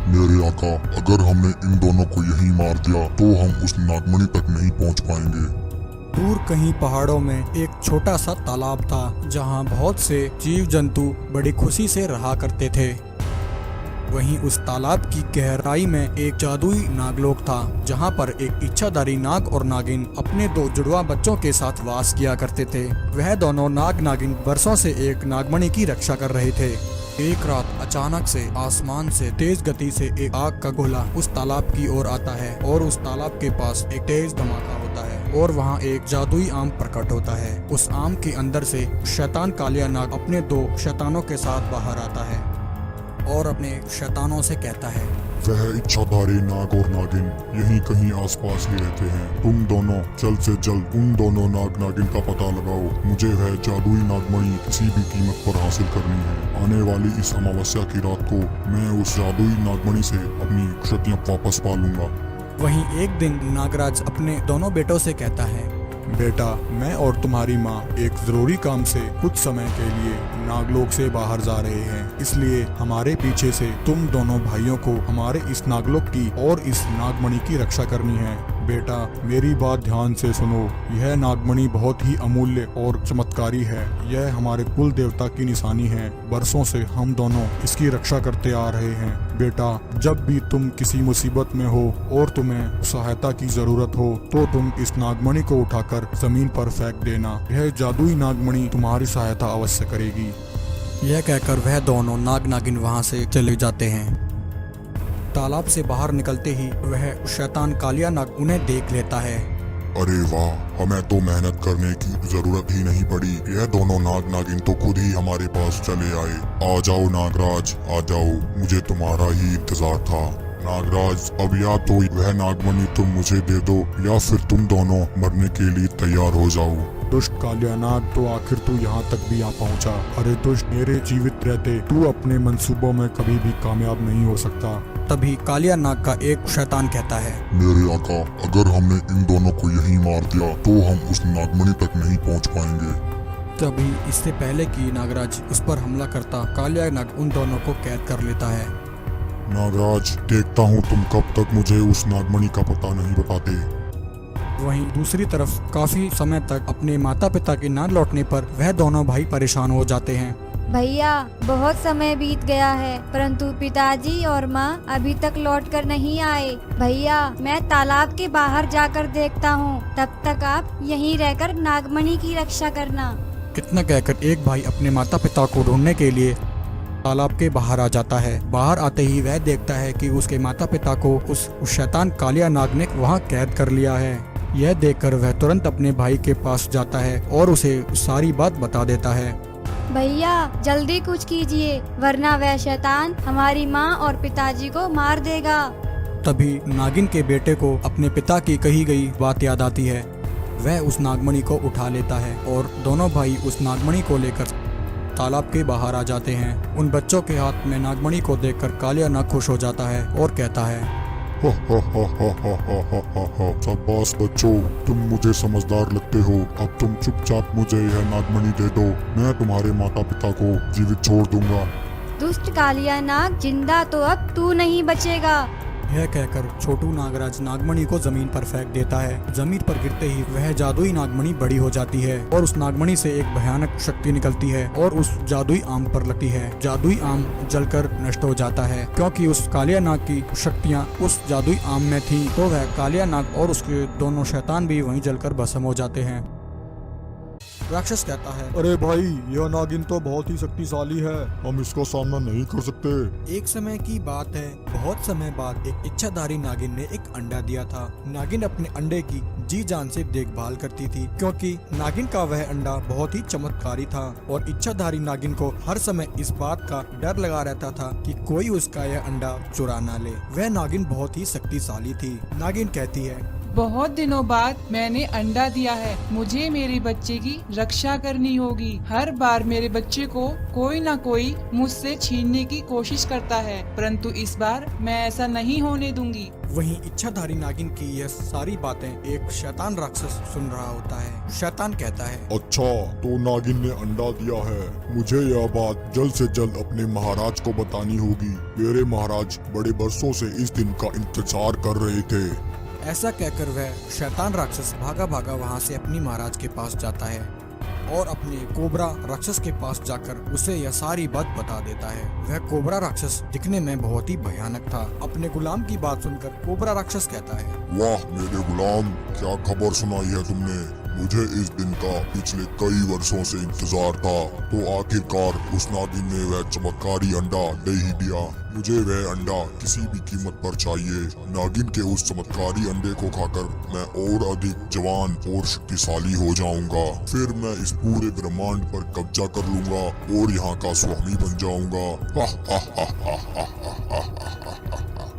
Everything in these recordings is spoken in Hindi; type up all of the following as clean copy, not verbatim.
मेरे आका, अगर हमने इन दोनों को यहीं मार दिया तो हम उस नागमणि तक नहीं पहुंच पाएंगे। दूर कहीं पहाड़ों में एक छोटा सा तालाब था जहां बहुत से जीव जंतु बड़ी खुशी से रहा करते थे। वहीं उस तालाब की गहराई में एक जादुई नागलोक था जहां पर एक इच्छाधारी नाग और नागिन अपने दो जुड़वा बच्चों के साथ वास किया करते थे। वह दोनों नाग नागिन वर्षों से एक नागमणि की रक्षा कर रहे थे। एक रात अचानक से आसमान से तेज गति से एक आग का गोला उस तालाब की ओर आता है और उस तालाब के पास एक तेज धमाका होता है और वहाँ एक जादुई आम प्रकट होता है। उस आम के अंदर से शैतान कालिया नाग अपने दो शैतानों के साथ बाहर आता है और अपने शैतानों से कहता है, वह इच्छाधारी नाग और नागिन यहीं कहीं आसपास ही रहते हैं। तुम दोनों जल्द से जल्द उन दोनों नाग नागिन का पता लगाओ। मुझे वह जादुई नागमणि किसी भी कीमत पर हासिल करनी है। आने वाली इस अमावस्या की रात को मैं उस जादुई नागमणि से अपनी शक्तियाँ वापस पा लूंगा। वहीं एक दिन नागराज अपने दोनों बेटों से कहता है, बेटा, मैं और तुम्हारी माँ एक जरूरी काम से कुछ समय के लिए नागलोक से बाहर जा रहे हैं, इसलिए हमारे पीछे से तुम दोनों भाइयों को हमारे इस नागलोक की और इस नागमणि की रक्षा करनी है। बेटा, मेरी बात ध्यान से सुनो। यह नागमणि बहुत ही अमूल्य और चमत्कारी है। यह हमारे कुल देवता की निशानी है। वर्षों से हम दोनों इसकी रक्षा करते आ रहे हैं। बेटा, जब भी तुम किसी मुसीबत में हो और तुम्हें सहायता की जरूरत हो तो तुम इस नागमणि को उठाकर जमीन पर फेंक देना। यह जादुई नागमणि तुम्हारी सहायता अवश्य करेगी। यह कहकर वह दोनों नाग नागिन वहाँ से चले जाते हैं। तालाब से बाहर निकलते ही वह शैतान कालिया नाग उन्हें देख लेता है। अरे वाह, हमें तो मेहनत करने की जरूरत ही नहीं पड़ी। यह दोनों नाग नागिन तो खुद ही हमारे पास चले आए। आ जाओ नागराज, आ जाओ, मुझे तुम्हारा ही इंतजार था। नागराज, अब या तो वह नागमणि तुम मुझे दे दो या फिर तुम दोनों मरने के लिए तैयार हो जाओ। दुष्ट कालिया नाग, तो आखिर तू यहाँ तक भी आ पहुँचा। अरे दुष्ट, मेरे जीवित रहते तू अपने मंसूबों में कभी भी कामयाब नहीं हो सकता। तभी कालिया नाग का एक शैतान कहता है, मेरे आका, अगर हमने इन दोनों को यहीं मार दिया तो हम उस नागमणि तक नहीं पहुंच पाएंगे। तभी इससे पहले कि नागराज उस पर हमला करता, कालिया नाग उन दोनों को कैद कर लेता है। नागराज, देखता हूँ तुम कब तक मुझे उस नागमणि का पता नहीं बताते। वहीं दूसरी तरफ काफी समय तक अपने माता पिता के न लौटने पर वह दोनों भाई परेशान हो जाते हैं। भैया, बहुत समय बीत गया है परंतु पिताजी और माँ अभी तक लौटकर नहीं आए। भैया, मैं तालाब के बाहर जाकर देखता हूँ, तब तक आप यहीं रहकर नागमणि की रक्षा करना। इतना कहकर एक भाई अपने माता पिता को ढूंढने के लिए तालाब के बाहर आ जाता है। बाहर आते ही वह देखता है कि उसके माता पिता को उस शैतान कालिया नाग ने वहाँ कैद कर लिया है। यह देखकर वह तुरंत अपने भाई के पास जाता है और उसे सारी बात बता देता है। भैया, जल्दी कुछ कीजिए वरना वह शैतान हमारी माँ और पिताजी को मार देगा। तभी नागिन के बेटे को अपने पिता की कही गई बात याद आती है। वह उस नागमणि को उठा लेता है और दोनों भाई उस नागमणि को लेकर तालाब के बाहर आ जाते हैं। उन बच्चों के हाथ में नागमणि को देखकर कालिया नाग खुश हो जाता है और कहता है, शाबाश बच्चों, तुम मुझे समझदार लगते हो। अब तुम चुपचाप मुझे यह नागमणि दे दो, मैं तुम्हारे माता पिता को जीवित छोड़ दूंगा। दुष्ट कालिया नाग, जिंदा तो अब तू नहीं बचेगा। यह कहकर छोटू नागराज नागमणि को जमीन पर फेंक देता है। जमीन पर गिरते ही वह जादुई नागमणि बड़ी हो जाती है और उस नागमणि से एक भयानक शक्ति निकलती है और उस जादुई आम पर लगती है। जादुई आम जलकर नष्ट हो जाता है। क्योंकि उस कालिया नाग की शक्तियाँ उस जादुई आम में थी तो वह कालिया नाग और उसके दोनों शैतान भी वहीं जलकर भस्म हो जाते हैं। राक्षस कहता है, अरे भाई, यह नागिन तो बहुत ही शक्तिशाली है, हम इसका सामना नहीं कर सकते। एक समय की बात है, बहुत समय बाद एक इच्छाधारी नागिन ने एक अंडा दिया था। नागिन अपने अंडे की जी जान से देखभाल करती थी क्योंकि नागिन का वह अंडा बहुत ही चमत्कारी था और इच्छाधारी नागिन को हर समय इस बात का डर लगा रहता था कि कोई उसका यह अंडा चुरा ना ले। वह नागिन बहुत ही शक्तिशाली थी। नागिन कहती है, बहुत दिनों बाद मैंने अंडा दिया है, मुझे मेरे बच्चे की रक्षा करनी होगी। हर बार मेरे बच्चे को कोई ना कोई मुझसे छीनने की कोशिश करता है, परंतु इस बार मैं ऐसा नहीं होने दूंगी। वहीं इच्छाधारी नागिन की यह सारी बातें एक शैतान राक्षस सुन रहा होता है। शैतान कहता है, अच्छा, तो नागिन ने अंडा दिया है। मुझे यह बात जल्द से जल्द अपने महाराज को बतानी होगी। मेरे महाराज बड़े बरसों से इस दिन का इंतजार कर रहे थे। ऐसा कहकर वह शैतान राक्षस भागा भागा वहां से अपनी महाराज के पास जाता है और अपने कोबरा राक्षस के पास जाकर उसे यह सारी बात बता देता है। वह कोबरा राक्षस दिखने में बहुत ही भयानक था। अपने गुलाम की बात सुनकर कोबरा राक्षस कहता है, वाह मेरे गुलाम, क्या खबर सुनाई है तुमने। मुझे इस दिन का पिछले कई वर्षों से इंतजार था, तो आखिरकार उस नागिन ने वह चमत्कारी अंडा दे ही दिया। मुझे वह अंडा किसी भी कीमत पर चाहिए। नागिन के उस चमत्कारी अंडे को खाकर मैं और अधिक जवान और शक्तिशाली हो जाऊंगा। फिर मैं इस पूरे ब्रह्मांड पर कब्जा कर लूंगा और यहाँ का स्वामी बन जाऊंगा।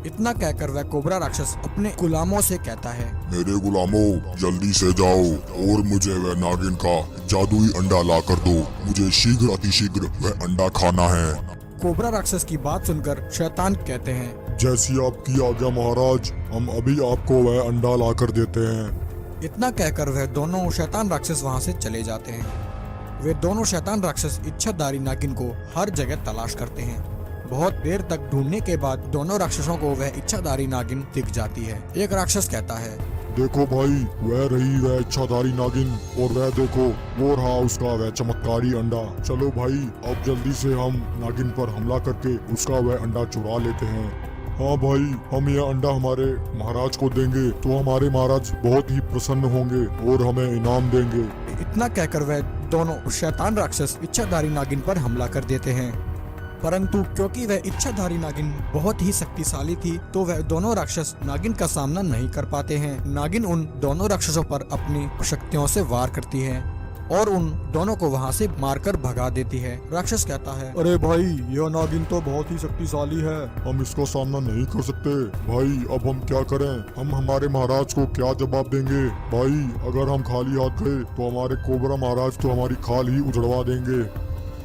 इतना कहकर वह कोबरा राक्षस अपने गुलामों से कहता है, मेरे गुलामों, जल्दी से जाओ और मुझे वह नागिन का जादुई अंडा ला कर दो। मुझे शीघ्र अतिशीघ्र वह अंडा खाना है। कोबरा राक्षस की बात सुनकर शैतान कहते हैं, जैसी आपकी आज्ञा महाराज, हम अभी आपको वह अंडा ला कर देते हैं। इतना कहकर वह दोनों शैतान राक्षस वहां से चले जाते हैं। वे दोनों शैतान राक्षस इच्छाधारी नागिन को हर जगह तलाश करते हैं। बहुत देर तक ढूंढने के बाद दोनों राक्षसों को वह इच्छाधारी नागिन दिख जाती है। एक राक्षस कहता है, देखो भाई, वह रही वह इच्छाधारी नागिन, और वह देखो वो रहा उसका वह चमत्कारी अंडा। चलो भाई, अब जल्दी से हम नागिन पर हमला करके उसका वह अंडा चुरा लेते हैं। हाँ भाई, हम यह अंडा हमारे महाराज को देंगे तो हमारे महाराज बहुत ही प्रसन्न होंगे और हमें इनाम देंगे। इतना कहकर वह दोनों शैतान राक्षस इच्छाधारी नागिन पर हमला कर देते हैं। परंतु क्योंकि वह इच्छाधारी नागिन बहुत ही शक्तिशाली थी, तो वह दोनों राक्षस नागिन का सामना नहीं कर पाते हैं। नागिन उन दोनों राक्षसों पर अपनी शक्तियों से वार करती है और उन दोनों को वहां से मारकर भगा देती है। राक्षस कहता है, अरे भाई, यह नागिन तो बहुत ही शक्तिशाली है, हम इसका सामना नहीं कर सकते। भाई, अब हम क्या करें? हम हमारे महाराज को क्या जवाब देंगे? भाई, अगर हम खाली हाथ गए तो हमारे कोबरा महाराज तो हमारी खाल ही उजड़वा देंगे।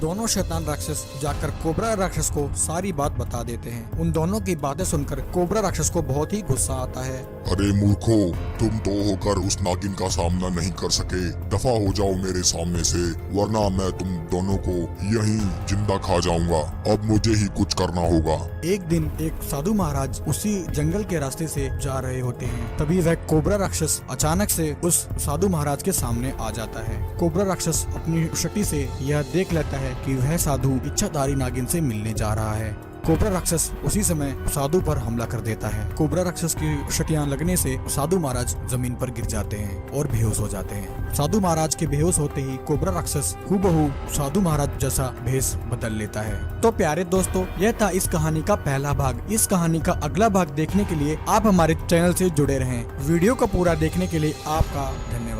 दोनों शैतान राक्षस जाकर कोबरा राक्षस को सारी बात बता देते हैं। उन दोनों की बातें सुनकर कोबरा राक्षस को बहुत ही गुस्सा आता है। अरे मूर्खो, तुम तो होकर उस नागिन का सामना नहीं कर सके। दफा हो जाओ मेरे सामने से, वरना मैं तुम दोनों को यहीं जिंदा खा जाऊंगा। अब मुझे ही कुछ करना होगा। एक दिन एक साधु महाराज उसी जंगल के रास्ते से जा रहे होते हैं। तभी वह कोबरा राक्षस अचानक से उस साधु महाराज के सामने आ जाता है। कोबरा राक्षस अपनी शक्ति से यह देख लेता है कि वह साधु इच्छाधारी नागिन से मिलने जा रहा है। कोबरा राक्षस उसी समय साधु पर हमला कर देता है। कोबरा राक्षस की शक्तियां लगने से साधु महाराज जमीन पर गिर जाते हैं और बेहोश हो जाते हैं। साधु महाराज के बेहोश होते ही कोबरा राक्षस हूबहू साधु महाराज जैसा भेष बदल लेता है। तो प्यारे दोस्तों, यह था इस कहानी का पहला भाग। इस कहानी का अगला भाग देखने के लिए आप हमारे चैनल से जुड़े रहें। वीडियो को पूरा देखने के लिए आपका धन्यवाद।